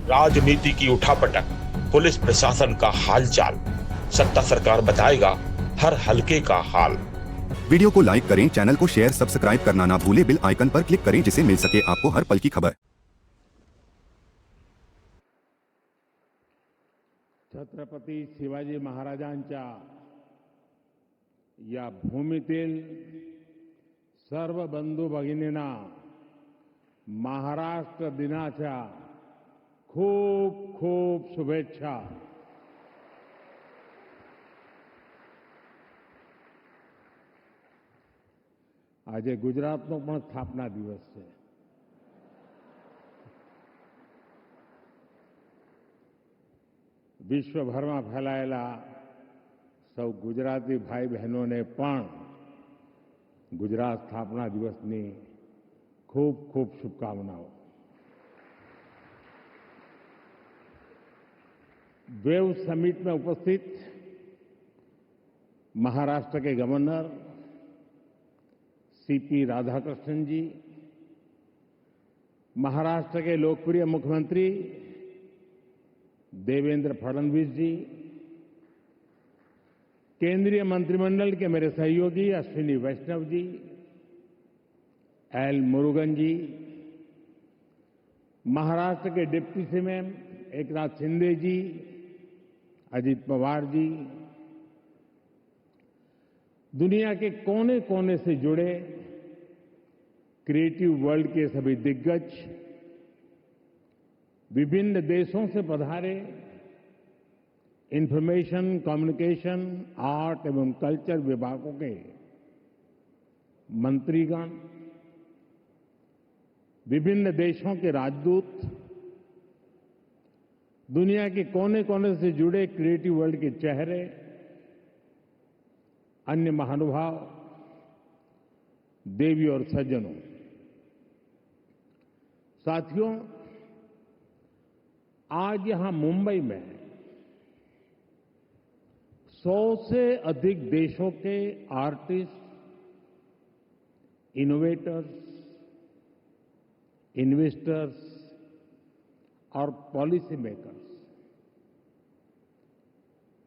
राजनीति की उठापटक, पुलिस प्रशासन का हालचाल, सत्ता सरकार बताएगा हर हलके का हाल। वीडियो को लाइक करें, चैनल को शेयर, सब्सक्राइब करना ना भूले, बेल आइकन पर क्लिक करें जिससे मिल सके आपको हर पल की खबर। छत्रपती शिवाजी महाराजांच्या या भूमीतील सर्व बंधू भगिनींना महाराष्ट्र दिनाच्या खूप खूप शुभेच्छा। આજે ગુજરાતનો પણ સ્થાપના દિવસ છે। વિશ્વભરમાં ફેલાયેલા સૌ ગુજરાતી ભાઈ બહેનોને પણ ગુજરાત સ્થાપના દિવસની ખૂબ ખૂબ શુભકામનાઓ। वेव समिट में उपस्थित महाराष्ट्र के गवर्नर सीपी राधाकृष्णन जी, महाराष्ट्र के लोकप्रिय मुख्यमंत्री देवेंद्र फडणवीस जी, केंद्रीय मंत्रिमंडल के मेरे सहयोगी अश्विनी वैष्णव जी, एल मुरुगन जी, महाराष्ट्र के डिप्टी सीएम एकनाथ शिंदे जी, अजित पवार जी, दुनिया के कोने कोने से जुड़े क्रिएटिव वर्ल्ड के सभी दिग्गज, विभिन्न देशों से पधारे इंफॉर्मेशन, कम्युनिकेशन, आर्ट एवं कल्चर विभागों के मंत्रीगण, विभिन्न देशों के राजदूत, दुनिया के कोने कोने से जुड़े क्रिएटिव वर्ल्ड के चेहरे, अन्य महानुभाव, देवी और सज्जनों, साथियों, आज यहां मुंबई में 100 से अधिक देशों के आर्टिस्ट, इनोवेटर्स, इन्वेस्टर्स और पॉलिसी मेकर्स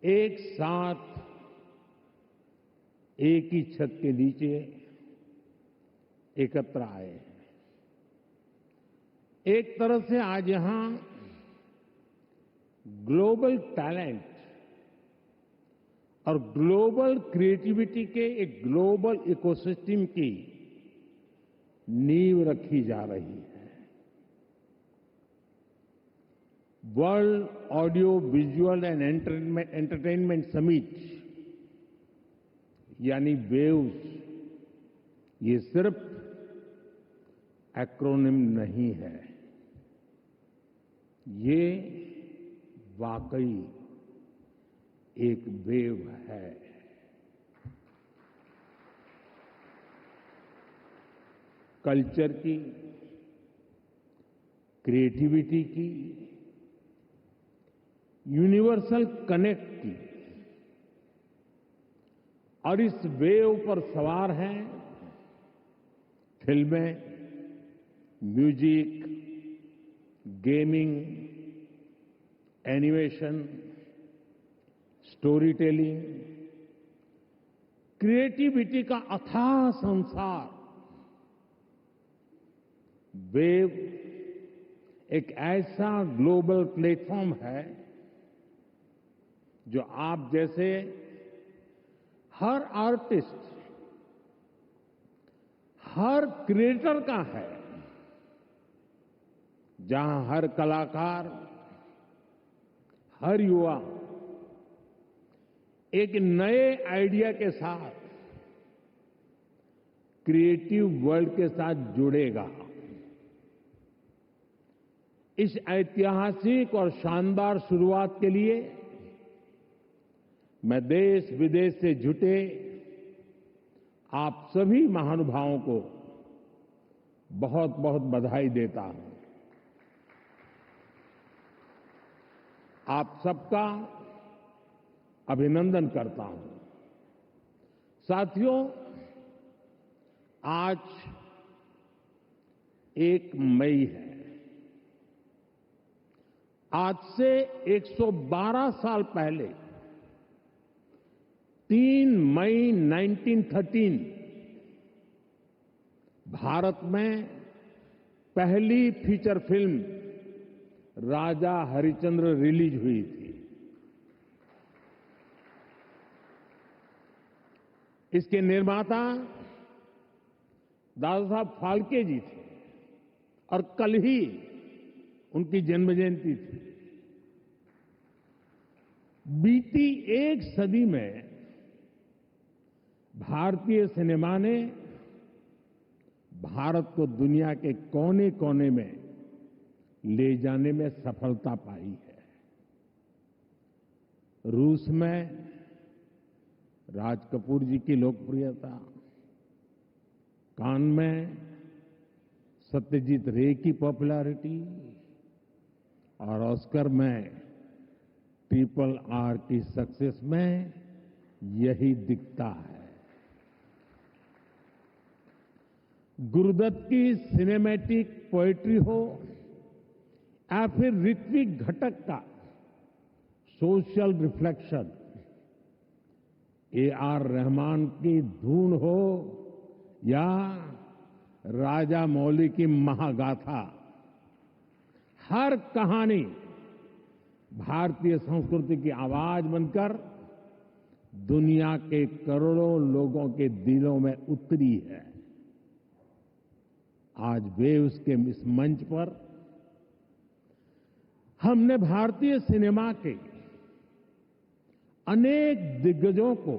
एक साथ एक ही छत के नीचे एकत्र आए हैं। एक तरह से आज यहां ग्लोबल टैलेंट और ग्लोबल क्रिएटिविटी के एक ग्लोबल इकोसिस्टम की नींव रखी जा रही है। World audio visual and entertainment summit यानी वेव्स, ये सिर्फ एक्रोनिम नहीं है, ये वाकई एक वेव है। कल्चर की, क्रिएटिविटी की, यूनिवर्सल कनेक्ट की, और इस वेव पर सवार हैं फिल्में, music, gaming, animation, story telling, creativity का अथाह संसार। वेव एक ऐसा ग्लोबल प्लेटफॉर्म है जो आप जैसे हर आर्टिस्ट, हर क्रिएटर का है, जहां हर कलाकार, हर युवा एक नए आइडिया के साथ क्रिएटिव वर्ल्ड के साथ जुड़ेगा। इस ऐतिहासिक और शानदार शुरुआत के लिए मैं देश विदेश से जुटे आप सभी महानुभावों को बहुत बहुत बधाई देता हूं। आप सबका अभिनंदन करता हूं। साथियों, आज 1 मई है आज से 112 साल पहले 3 मई 1913 भारत में पहली फीचर फिल्म राजा हरिश्चंद्र रिलीज हुई थी। इसके निर्माता दादा साहब फाल्के जी थे और कल ही उनकी जन्म जयंती थी। बीती एक सदी में भारतीय सिनेमा ने भारत को दुनिया के कोने कोने में ले जाने में सफलता पाई है। रूस में राज कपूर जी की लोकप्रियता, कान में सत्यजीत रे की पॉपुलैरिटी और ऑस्कर में RRR की सक्सेस में यही दिखता है। गुरुदत्त की सिनेमैटिक पोएट्री हो या फिर ऋत्विक घटक का सोशल रिफ्लेक्शन, AR रहमान की धून हो या राजा मौली की महागाथा, हर कहानी भारतीय संस्कृति की आवाज बनकर दुनिया के करोड़ों लोगों के दिलों में उतरी है। आज वेव्स के इस मंच पर हमने भारतीय सिनेमा के अनेक दिग्गजों को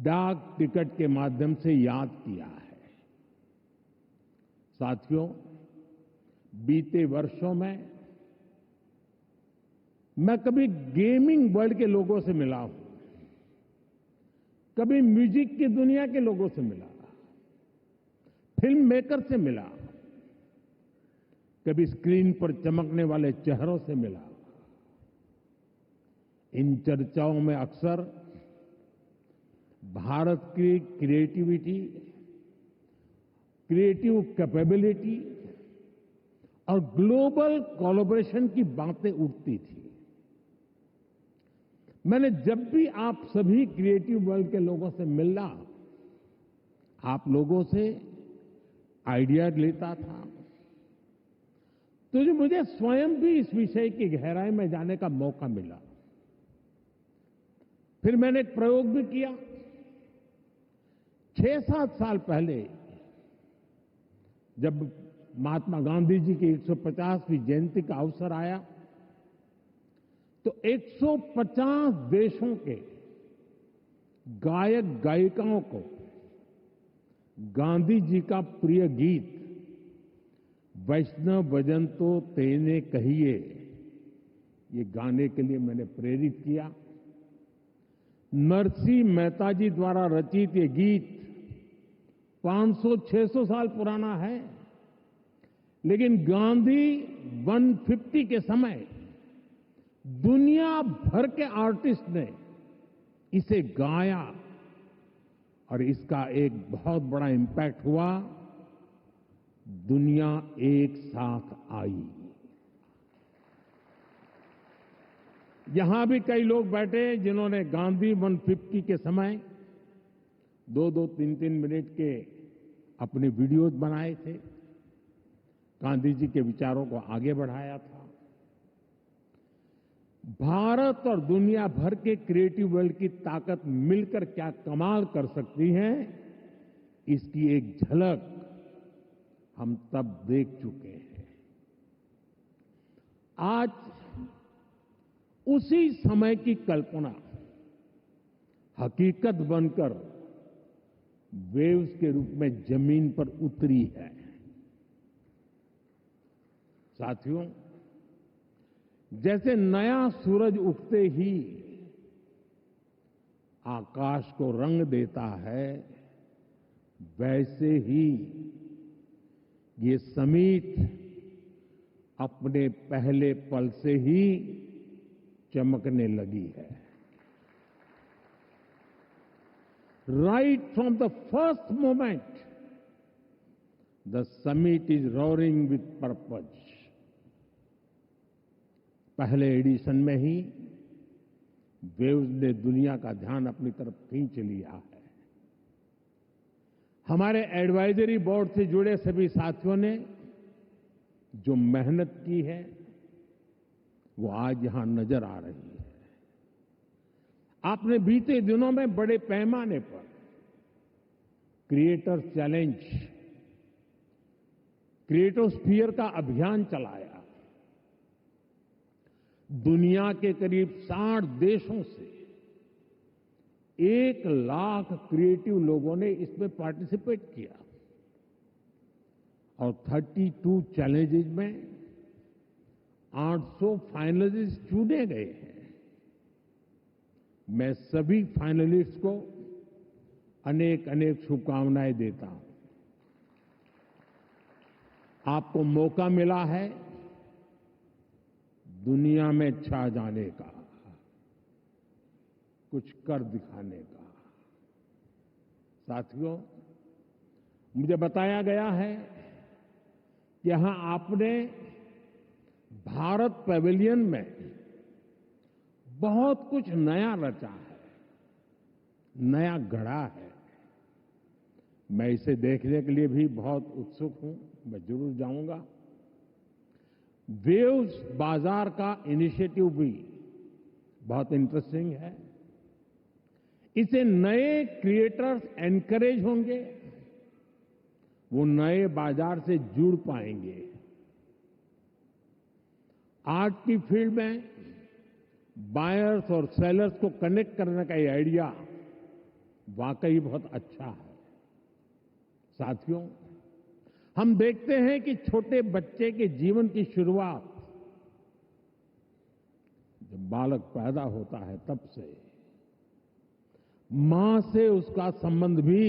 डाक टिकट के माध्यम से याद किया है। साथियों, बीते वर्षों में मैं कभी गेमिंग वर्ल्ड के लोगों से मिला हूं, कभी म्यूजिक की दुनिया के लोगों से मिला, फिल्म मेकर से मिला, कभी स्क्रीन पर चमकने वाले चेहरों से मिला। इन चर्चाओं में अक्सर भारत की क्रिएटिविटी, क्रिएटिव कैपेबिलिटी और ग्लोबल कोलैबोरेशन की बातें उठती थी। मैंने जब भी आप सभी क्रिएटिव वर्ल्ड के लोगों से मिला, आप लोगों से आइडिया लेता था, तो मुझे स्वयं भी इस विषय की गहराई में जाने का मौका मिला। फिर मैंने एक प्रयोग भी किया। 6-7 साल पहले जब महात्मा गांधी जी की 150वीं जयंती का अवसर आया, तो 150 देशों के गायक गायिकाओं को गांधी जी का प्रिय गीत वैष्णव भजन तो तेने कहिए, ये गाने के लिए मैंने प्रेरित किया। नरसिंह मेहता जी द्वारा रचित ये गीत 500-600 साल पुराना है, लेकिन गांधी 150 के समय दुनिया भर के आर्टिस्ट ने इसे गाया और इसका एक बहुत बड़ा इम्पैक्ट हुआ। दुनिया एक साथ आई। यहां भी कई लोग बैठे जिन्होंने गांधी 150 के समय 2-2, 3-3 मिनट के अपने वीडियोज बनाए थे, गांधी जी के विचारों को आगे बढ़ाया था। भारत और दुनिया भर के क्रिएटिव वर्ल्ड की ताकत मिलकर क्या कमाल कर सकती है, इसकी एक झलक हम तब देख चुके हैं। आज उसी समय की कल्पना हकीकत बनकर वेव्स के रूप में जमीन पर उतरी है। साथियों, जैसे नया सूरज उगते ही आकाश को रंग देता है, वैसे ही ये समीट अपने पहले पल से ही चमकने लगी है। Right from the first moment the summit is roaring with purpose. पहले एडिशन में ही वेव्स ने दुनिया का ध्यान अपनी तरफ खींच लिया है। हमारे एडवाइजरी बोर्ड से जुड़े सभी साथियों ने जो मेहनत की है वो आज यहां नजर आ रही है। आपने बीते दिनों में बड़े पैमाने पर क्रिएटर चैलेंज, क्रिएटोस्फीयर का अभियान चलाया। दुनिया के करीब 60 देशों से 1 लाख क्रिएटिव लोगों ने इसमें पार्टिसिपेट किया और 32 चैलेंजेस में 800 फाइनलिस्ट चुने गए हैं। मैं सभी फाइनलिस्ट को अनेक अनेक शुभकामनाएं देता हूं। आपको मौका मिला है दुनिया में छा जाने का, कुछ कर दिखाने का। साथियों, मुझे बताया गया है कि यहां आपने भारत पैवेलियन में बहुत कुछ नया रचा है, नया गढ़ा है। मैं इसे देखने के लिए भी बहुत उत्सुक हूं। मैं जरूर जाऊंगा। वेव्स बाजार का इनिशिएटिव भी बहुत इंटरेस्टिंग है। इसे नए क्रिएटर्स एनकरेज होंगे, वो नए बाजार से जुड़ पाएंगे। आर्ट की फील्ड में बायर्स और सेलर्स को कनेक्ट करने का ये आइडिया वाकई बहुत अच्छा है। साथियों, हम देखते हैं कि छोटे बच्चे के जीवन की शुरुआत जब बालक पैदा होता है तब से मां से उसका संबंध भी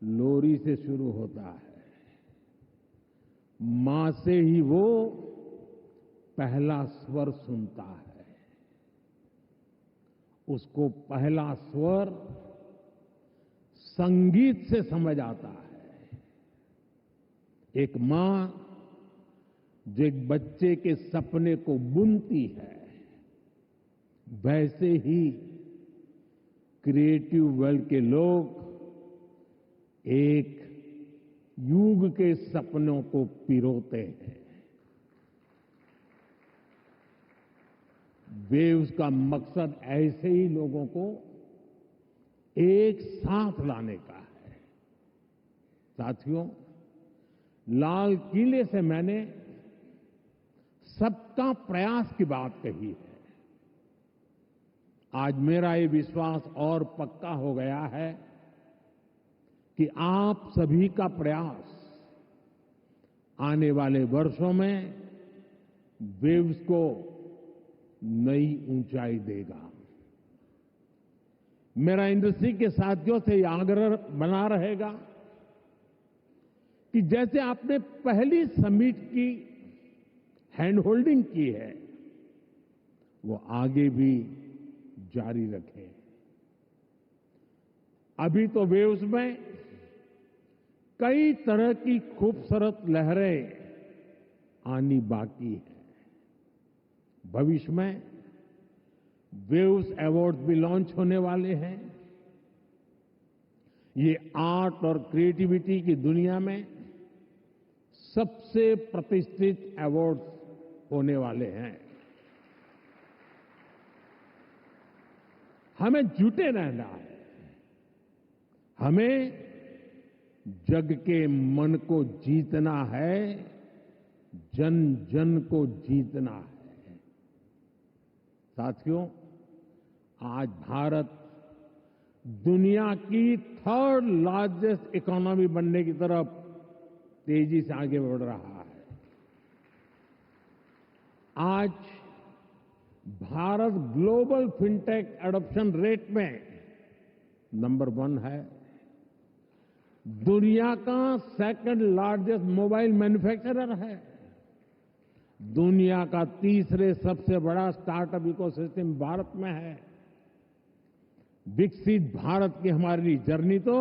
लोरी से शुरू होता है। मां से ही वो पहला स्वर सुनता है। उसको पहला स्वर संगीत से समझ आता है। एक मां जो एक बच्चे के सपने को बुनती है, वैसे ही क्रिएटिव वर्ल्ड के लोग एक युग के सपनों को पिरोते हैं। वेव्स का मकसद ऐसे ही लोगों को एक साथ लाने का है। साथियों, लाल किले से मैंने सबका प्रयास की बात कही है। आज मेरा ये विश्वास और पक्का हो गया है कि आप सभी का प्रयास आने वाले वर्षों में वेव्स को नई ऊंचाई देगा। मेरा इंडस्ट्री के साथियों से यह आग्रह बना रहेगा कि जैसे आपने पहली समिट की हैंड होल्डिंग की है, वो आगे भी जारी रखें। अभी तो वेव्स में कई तरह की खूबसूरत लहरें आनी बाकी है। भविष्य में वेव्स अवार्ड भी लॉन्च होने वाले हैं। ये आर्ट और क्रिएटिविटी की दुनिया में सबसे प्रतिष्ठित अवार्ड्स होने वाले हैं। हमें जुटे रहना है। हमें जग के मन को जीतना है, जन जन को जीतना है। साथियों, आज भारत दुनिया की 3rd लार्जेस्ट इकोनॉमी बनने की तरफ तेजी से आगे बढ़ रहा है। आज Bharat global fintech adoption rate में नंबर 1 है। दुनिया का 2nd लार्जेस्ट मोबाइल मैन्युफैक्चरर है। दुनिया का 3रे सबसे बड़ा स्टार्टअप इकोसिस्टम भारत में है। विकसित भारत की हमारी जर्नी तो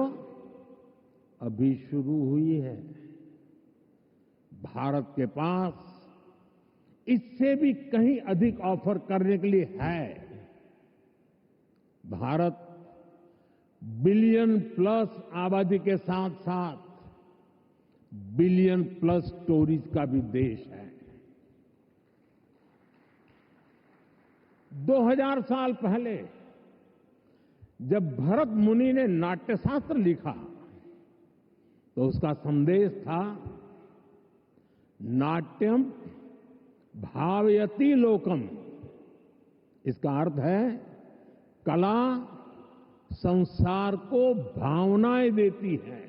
अभी शुरू हुई है। भारत के पास इससे भी कहीं अधिक ऑफर करने के लिए है। भारत बिलियन प्लस आबादी के साथ साथ बिलियन प्लस स्टोरीज का भी देश है। 2000 साल पहले जब भरत मुनि ने नाट्यशास्त्र लिखा तो उसका संदेश था नाट्यम भावयति लोकम। इसका अर्थ है कला संसार को भावनाएं देती है,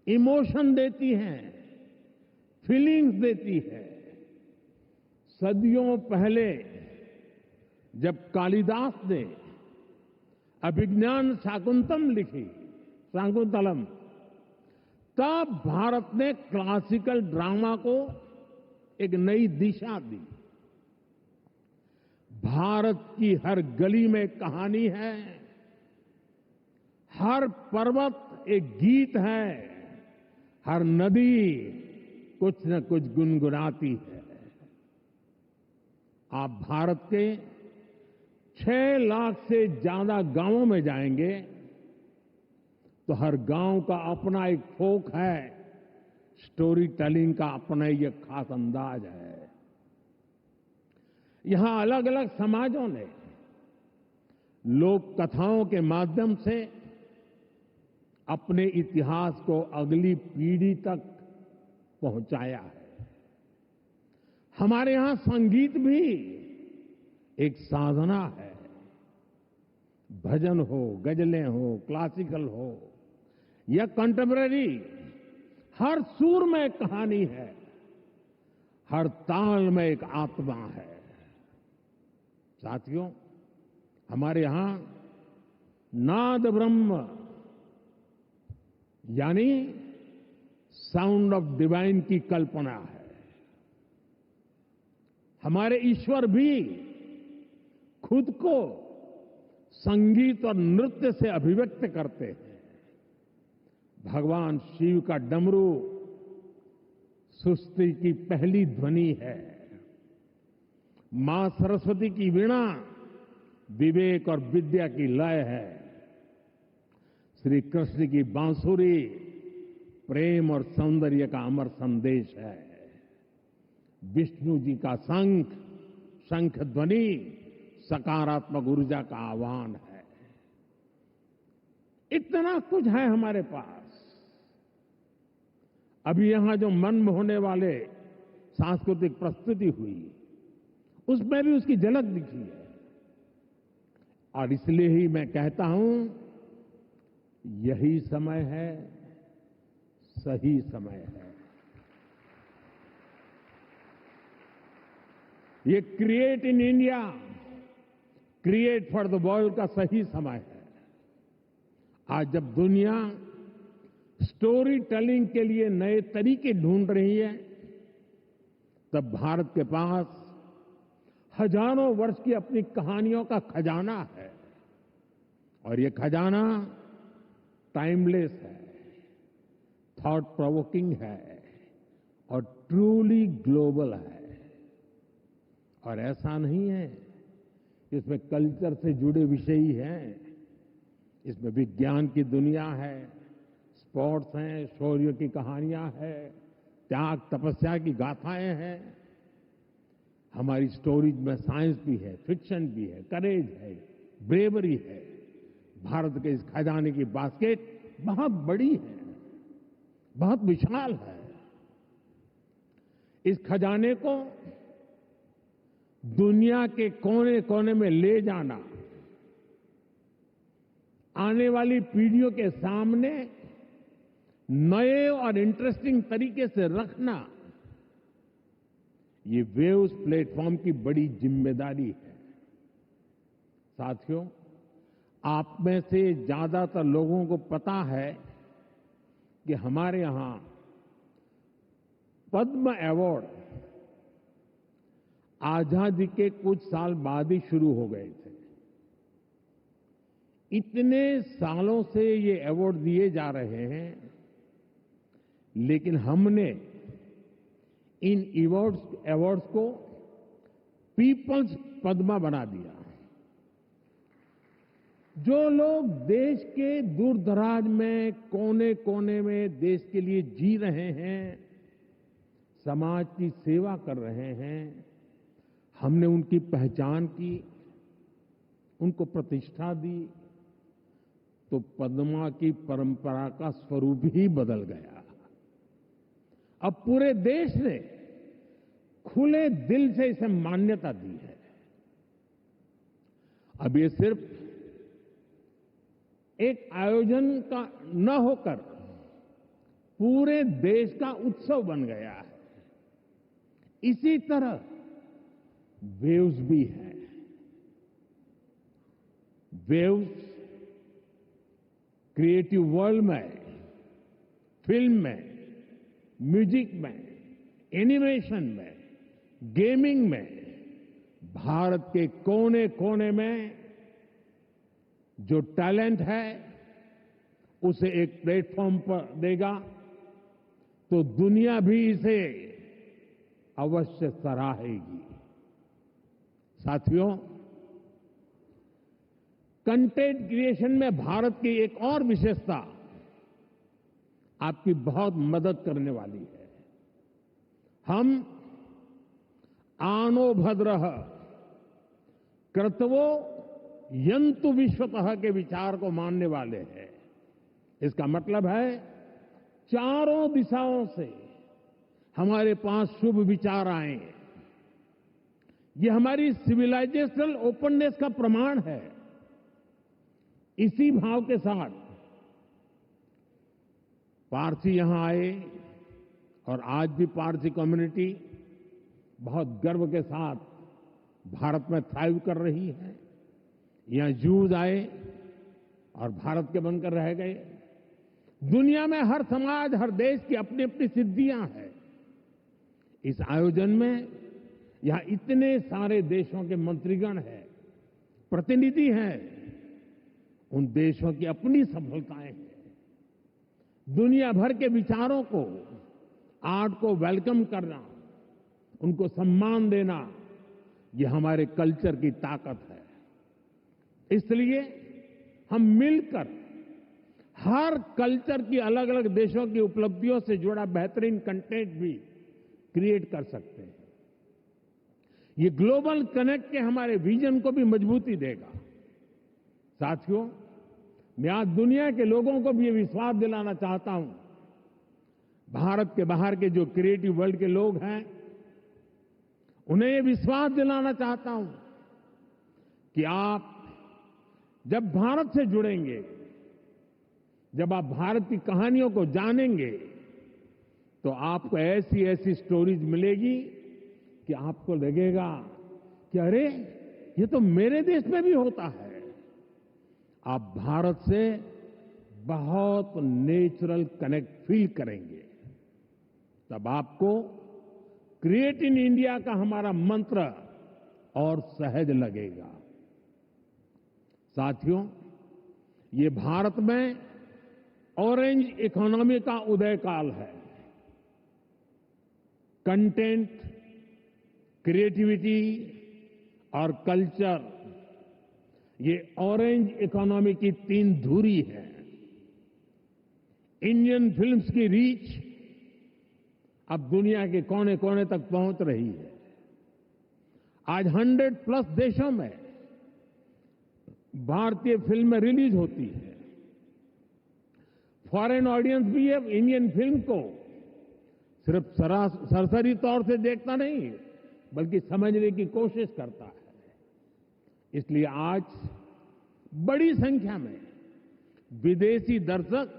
इमोशन देती है, फीलिंग्स देती है। सदियों पहले जब कालिदास ने अभिज्ञान शाकुंतलम लिखी, शाकुंतलम, तब भारत ने क्लासिकल ड्रामा को एक नई दिशा दी। भारत की हर गली में कहानी है, हर पर्वत एक गीत है, हर नदी कुछ न कुछ गुनगुनाती है। आप भारत के 6 लाख से ज्यादा गांवों में जाएंगे तो हर गांव का अपना एक फोक है, स्टोरी टेलिंग का अपना ही एक खास अंदाज है। यहां अलग अलग समाजों ने लोक कथाओं के माध्यम से अपने इतिहास को अगली पीढ़ी तक पहुंचाया है। हमारे यहां संगीत भी एक साधना है। भजन हो, गजलें हो, क्लासिकल हो या कंटेम्पररी, हर सुर में एक कहानी है, हर ताल में एक आत्मा है। साथियों, हमारे यहां नाद ब्रह्म यानी साउंड ऑफ डिवाइन की कल्पना है। हमारे ईश्वर भी खुद को संगीत और नृत्य से अभिव्यक्त करते हैं। भगवान शिव का डमरू सृष्टि की पहली ध्वनि है। मां सरस्वती की वीणा विवेक और विद्या की लय है। श्री कृष्ण की बांसुरी प्रेम और सौंदर्य का अमर संदेश है। विष्णु जी का शंख ध्वनि सकारात्मक ऊर्जा का आह्वान है। इतना कुछ है हमारे पास। अभी यहां जो मन मोहने वाले सांस्कृतिक प्रस्तुति हुई, उसमें भी उसकी झलक दिखी है। और इसलिए ही मैं कहता हूं, यही समय है, सही समय है। ये create in India, create for the world का सही समय है। आज जब दुनिया स्टोरी टेलिंग के लिए नए तरीके ढूंढ रही है, तब भारत के पास हजारों वर्ष की अपनी कहानियों का खजाना है। और ये खजाना टाइमलेस है, थॉट प्रोवोकिंग है और ट्रूली ग्लोबल है। और ऐसा नहीं है इसमें कल्चर से जुड़े विषय ही हैं, इसमें विज्ञान की दुनिया है, स्पोर्ट्स हैं, शौर्य की कहानियां हैं, त्याग तपस्या की गाथाएं हैं। हमारी स्टोरीज में साइंस भी है, फिक्शन भी है, करेज है, ब्रेवरी है। भारत के इस खजाने की बास्केट बहुत बड़ी है, बहुत विशाल है। इस खजाने को दुनिया के कोने कोने में ले जाना, आने वाली पीढ़ियों के सामने नए और इंटरेस्टिंग तरीके से रखना, ये वेव्स प्लेटफॉर्म की बड़ी जिम्मेदारी है। साथियों, आप में से ज्यादातर लोगों को पता है कि हमारे यहां पद्म अवार्ड आजादी के कुछ साल बाद ही शुरू हो गए थे। इतने सालों से ये अवार्ड दिए जा रहे हैं, लेकिन हमने इन अवार्ड्स को पीपल्स पद्मा बना दिया। जो लोग देश के दूर दराज में कोने कोने में देश के लिए जी रहे हैं, समाज की सेवा कर रहे हैं, हमने उनकी पहचान की, उनको प्रतिष्ठा दी, तो पद्मा की परंपरा का स्वरूप ही बदल गया। अब पूरे देश ने खुले दिल से इसे मान्यता दी है। अब ये सिर्फ एक आयोजन का न होकर पूरे देश का उत्सव बन गया है। इसी तरह वेव्स भी है। वेव्स क्रिएटिव वर्ल्ड में, फिल्म में, म्यूजिक में, एनिमेशन में, गेमिंग में भारत के कोने कोने में जो टैलेंट है उसे एक प्लेटफॉर्म पर देगा तो दुनिया भी इसे अवश्य सराहेगी। साथियों, कंटेंट क्रिएशन में भारत की एक और विशेषता आपकी बहुत मदद करने वाली है। हम आनो भद्रः कर्तवो यंतु विश्वतः के विचार को मानने वाले हैं। इसका मतलब है चारों दिशाओं से हमारे पास शुभ विचार आए। ये हमारी सिविलाइजेशनल ओपननेस का प्रमाण है। इसी भाव के साथ पारसी यहां आए और आज भी पारसी कम्युनिटी बहुत गर्व के साथ भारत में थ्राइव कर रही है। यहां जूज आए और भारत के बनकर रह गए। दुनिया में हर समाज, हर देश की अपनी अपनी सिद्धियां हैं। इस आयोजन में यहां इतने सारे देशों के मंत्रीगण हैं, प्रतिनिधि हैं। उन देशों की अपनी सफलताएं हैं। दुनिया भर के विचारों को, आर्ट को वेलकम करना, उनको सम्मान देना, ये हमारे कल्चर की ताकत है। इसलिए हम मिलकर हर कल्चर की, अलग अलग देशों की उपलब्धियों से जुड़ा बेहतरीन कंटेंट भी क्रिएट कर सकते हैं। ये ग्लोबल कनेक्ट के हमारे विजन को भी मजबूती देगा। साथियों, मैं आज दुनिया के लोगों को भी ये विश्वास दिलाना चाहता हूं, भारत के बाहर के जो क्रिएटिव वर्ल्ड के लोग हैं, उन्हें ये विश्वास दिलाना चाहता हूं कि आप जब भारत से जुड़ेंगे, जब आप भारत की कहानियों को जानेंगे, तो आपको ऐसी ऐसी स्टोरीज मिलेगी कि आपको लगेगा कि अरे, ये तो मेरे देश में भी होता है। आप भारत से बहुत नेचुरल कनेक्ट फील करेंगे। तब आपको क्रिएट इन इंडिया का हमारा मंत्र और सहज लगेगा। साथियों, ये भारत में ऑरेंज इकोनॉमी का उदय काल है। कंटेंट, क्रिएटिविटी और कल्चर, ये ऑरेंज इकोनॉमी की तीन धुरी है। इंडियन फिल्म्स की रीच अब दुनिया के कोने कोने तक पहुंच रही है। आज 100+ देशों में भारतीय फिल्में रिलीज होती है। फॉरेन ऑडियंस भी अब इंडियन फिल्म को सिर्फ सरसरी तौर से देखता नहीं, बल्कि समझने की कोशिश करता है। इसलिए आज बड़ी संख्या में विदेशी दर्शक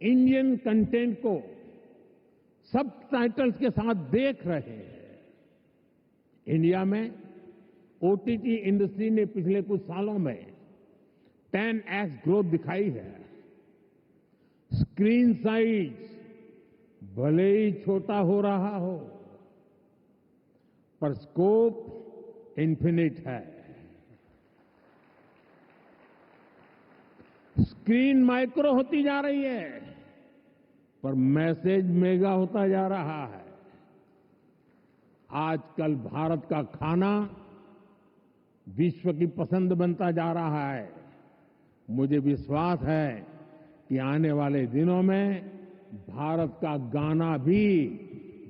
इंडियन कंटेंट को सबटाइटल्स के साथ देख रहे हैं। इंडिया में ओटीटी इंडस्ट्री ने पिछले कुछ सालों में 10x ग्रोथ दिखाई है। स्क्रीन साइज भले ही छोटा हो रहा हो, पर स्कोप इन्फिनिट है। स्क्रीन माइक्रो होती जा रही है, पर मैसेज मेगा होता जा रहा है। आजकल भारत का खाना विश्व की पसंद बनता जा रहा है। मुझे विश्वास है कि आने वाले दिनों में भारत का गाना भी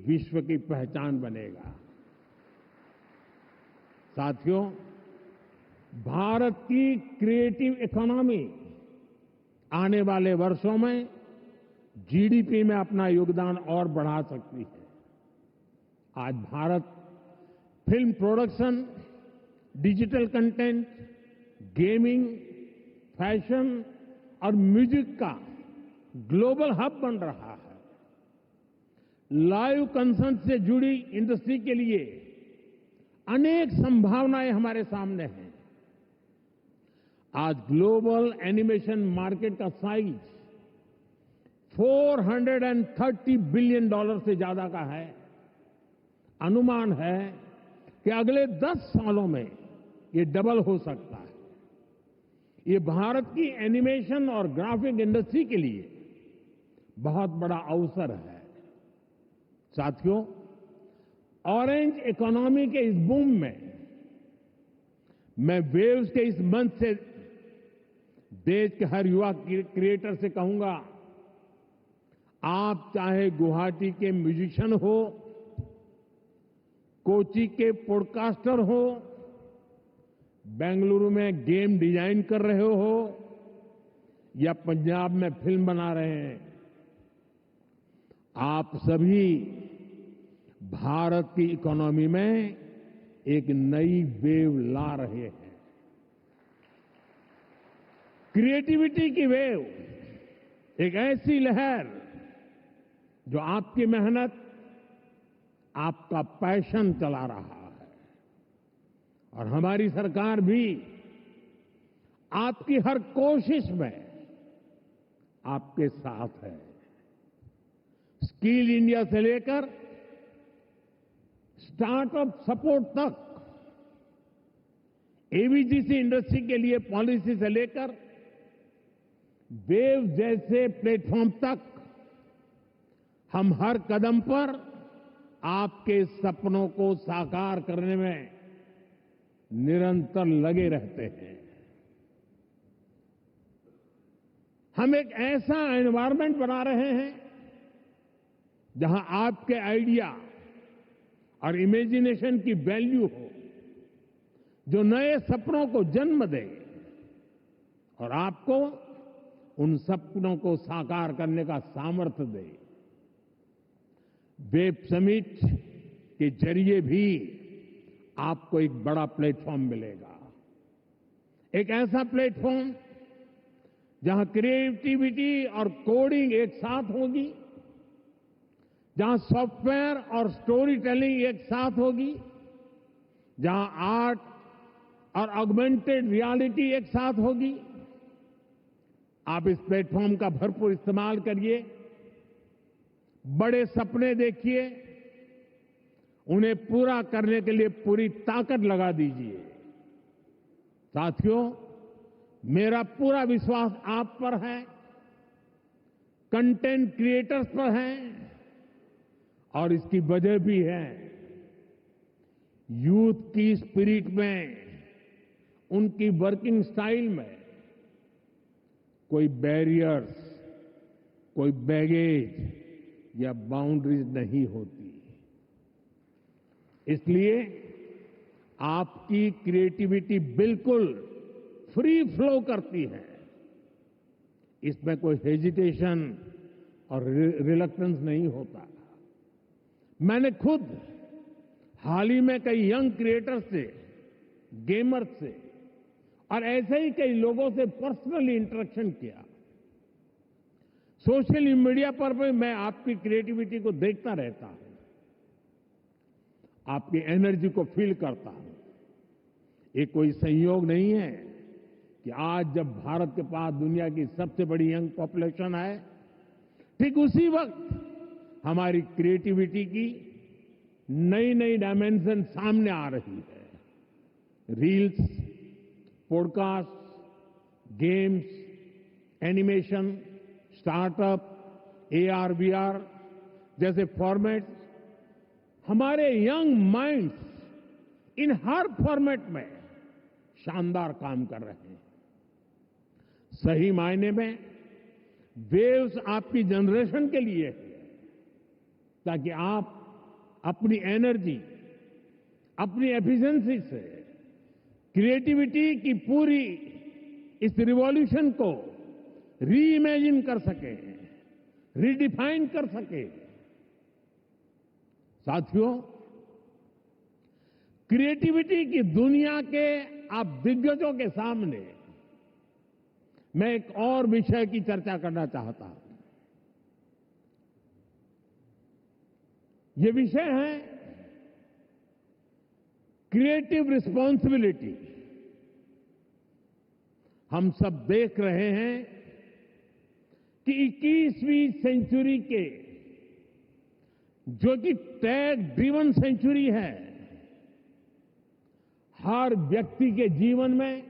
विश्व की पहचान बनेगा। साथियों, भारत की क्रिएटिव इकोनॉमी आने वाले वर्षों में जीडीपी में अपना योगदान और बढ़ा सकती है। आज Bharat film production, digital content, gaming, fashion और म्यूजिक का ग्लोबल हब बन रहा है। लाइव कंसर्ट से जुड़ी इंडस्ट्री के लिए अनेक संभावनाएं हमारे सामने हैं। आज ग्लोबल एनिमेशन मार्केट का साइज $430 बिलियन से ज्यादा का है। अनुमान है कि अगले 10 सालों में ये डबल हो सकता है। ये भारत की एनिमेशन और ग्राफिक इंडस्ट्री के लिए बहुत बड़ा अवसर है। साथियों, ऑरेंज इकोनॉमी के इस बूम में मैं वेव्स के इस मंच से देश के हर युवा क्रिएटर से कहूंगा, आप चाहे गुवाहाटी के म्यूजिशियन हो, कोची के पॉडकास्टर हो, बेंगलुरु में गेम डिजाइन कर रहे हो या पंजाब में फिल्म बना रहे हैं, आप सभी भारत की इकोनॉमी में एक नई वेव ला रहे हैं। क्रिएटिविटी की वेव, एक ऐसी लहर जो आपकी मेहनत, आपका पैशन चला रहा है। और हमारी सरकार भी आपकी हर कोशिश में आपके साथ है। स्किल इंडिया से लेकर स्टार्टअप सपोर्ट तक, एवीजीसी इंडस्ट्री के लिए पॉलिसी से लेकर वेव जैसे प्लेटफॉर्म तक, हम हर कदम पर आपके सपनों को साकार करने में निरंतर लगे रहते हैं। हम एक ऐसा एनवायरनमेंट बना रहे हैं जहां आपके आइडिया और इमेजिनेशन की वैल्यू हो, जो नए सपनों को जन्म दे और आपको उन सपनों को साकार करने का सामर्थ्य दे। वेब समिट के जरिए भी आपको एक बड़ा प्लेटफॉर्म मिलेगा। एक ऐसा प्लेटफॉर्म जहां क्रिएटिविटी और कोडिंग एक साथ होगी, जहां सॉफ्टवेयर और स्टोरी टेलिंग एक साथ होगी, जहां आर्ट और ऑगमेंटेड रियलिटी एक साथ होगी। आप इस प्लेटफॉर्म का भरपूर इस्तेमाल करिए, बड़े सपने देखिए, उन्हें पूरा करने के लिए पूरी ताकत लगा दीजिए। साथियों, मेरा पूरा विश्वास आप पर है, कंटेंट क्रिएटर्स पर है, और इसकी वजह भी है यूथ की स्पिरिट में, उनकी वर्किंग स्टाइल में कोई बैरियर्स, कोई बैगेज या बाउंड्रीज नहीं होती। इसलिए आपकी क्रिएटिविटी बिल्कुल फ्री फ्लो करती है। इसमें कोई हेजिटेशन और रिलक्टेंस नहीं होता। मैंने खुद हाल ही में कई यंग क्रिएटर्स से, गेमर्स से और ऐसे ही कई लोगों से पर्सनली इंटरेक्शन किया। सोशल मीडिया पर भी मैं आपकी क्रिएटिविटी को देखता रहता हूं, आपकी एनर्जी को फील करता हूं। ये कोई संयोग नहीं है कि आज जब भारत के पास दुनिया की सबसे बड़ी यंग पॉपुलेशन है, ठीक उसी वक्त हमारी क्रिएटिविटी की नई नई डायमेंशन सामने आ रही है। Reels, podcast, games, animation, startup, AR, VR जैसे फॉर्मेट्स हमारे यंग माइंड्स इन हर फॉर्मेट में शानदार काम कर रहे हैं। सही मायने में वेव्स आपकी जनरेशन के लिए है, ताकि आप अपनी एनर्जी, अपनी एफिशिएंसी से क्रिएटिविटी की पूरी इस रिवॉल्यूशन को री इमेजिन कर सके, रीडिफाइन कर सके। साथियों, क्रिएटिविटी की दुनिया के आप दिग्गजों के सामने मैं एक और विषय की चर्चा करना चाहता हूं। ये विषय है क्रिएटिव रिस्पॉन्सिबिलिटी। हम सब देख रहे हैं कि 21वीं सेंचुरी के, जो कि टेक ड्रिवन सेंचुरी है, हर व्यक्ति के जीवन में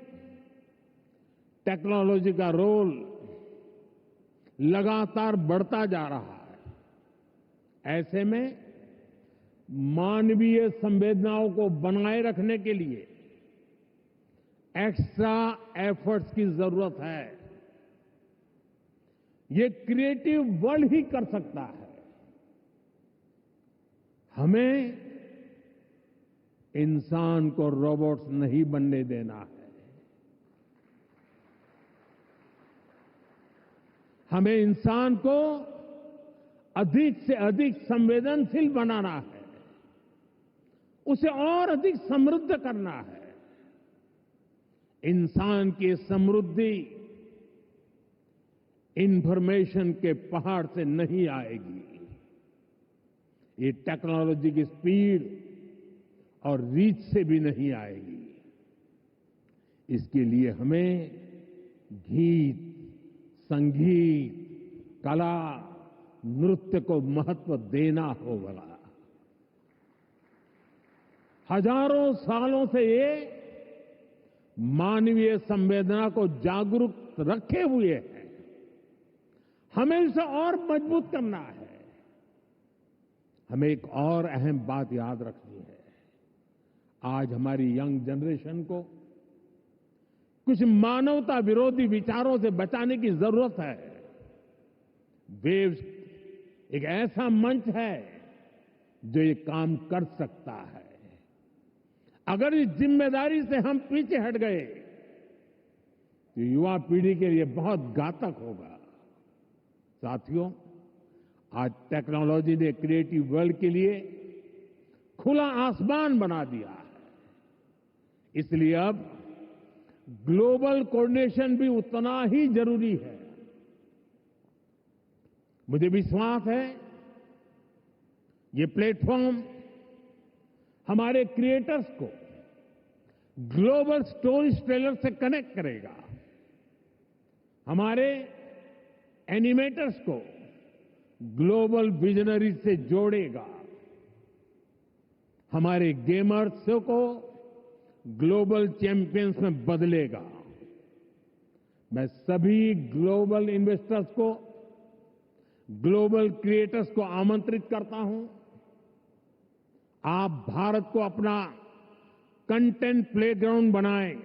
टेक्नोलॉजी का रोल लगातार बढ़ता जा रहा है। ऐसे में मानवीय संवेदनाओं को बनाए रखने के लिए एक्स्ट्रा एफर्ट्स की जरूरत है। ये क्रिएटिव वर्ल्ड ही कर सकता है। हमें इंसान को रोबोट्स नहीं बनने देना है। हमें इंसान को अधिक से अधिक संवेदनशील बनाना है, उसे और अधिक समृद्ध करना है। इंसान की समृद्धि इंफॉर्मेशन के पहाड़ से नहीं आएगी, ये टेक्नोलॉजी की स्पीड और रीच से भी नहीं आएगी। इसके लिए हमें गीत, संगीत, कला, नृत्य को महत्व देना होगा। हजारों सालों से ये मानवीय संवेदना को जागरूक रखे हुए है। हमें इसे और मजबूत करना है। हमें एक और अहम बात याद रखनी है। आज हमारी यंग जनरेशन को कुछ मानवता विरोधी विचारों से बचाने की जरूरत है। वेव्स एक ऐसा मंच है जो ये काम कर सकता है। अगर इस जिम्मेदारी से हम पीछे हट गए तो युवा पीढ़ी के लिए बहुत घातक होगा। साथियों, आज टेक्नोलॉजी ने क्रिएटिव वर्ल्ड के लिए खुला आसमान बना दिया है। इसलिए अब ग्लोबल कोऑर्डिनेशन भी उतना ही जरूरी है। मुझे विश्वास है ये प्लेटफॉर्म हमारे क्रिएटर्स को ग्लोबल स्टोरी टेलर से कनेक्ट करेगा, हमारे एनिमेटर्स को ग्लोबल विजनरी से जोड़ेगा, हमारे गेमर्स को ग्लोबल चैंपियंस में बदलेगा। मैं सभी ग्लोबल इन्वेस्टर्स को, ग्लोबल क्रिएटर्स को आमंत्रित करता हूं। आप भारत को अपना कंटेंट प्लेग्राउंड बनाएं।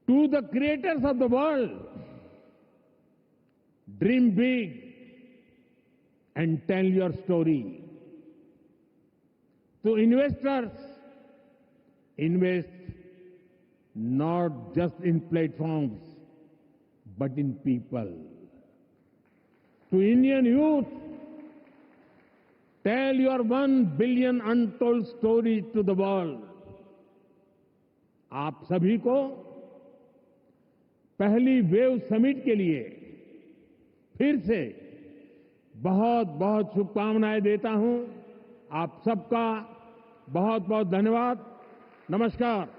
To the creators of the world, dream big and tell your story. To investors, invest not just in platforms, but in people. To Indian youth, tell your 1 billion untold stories to the world. आप सभी को पहली wave summit के लिए फिर से बहुत बहुत शुभकामनाएं देता हूं। आप सबका बहुत बहुत धन्यवाद। नमस्कार।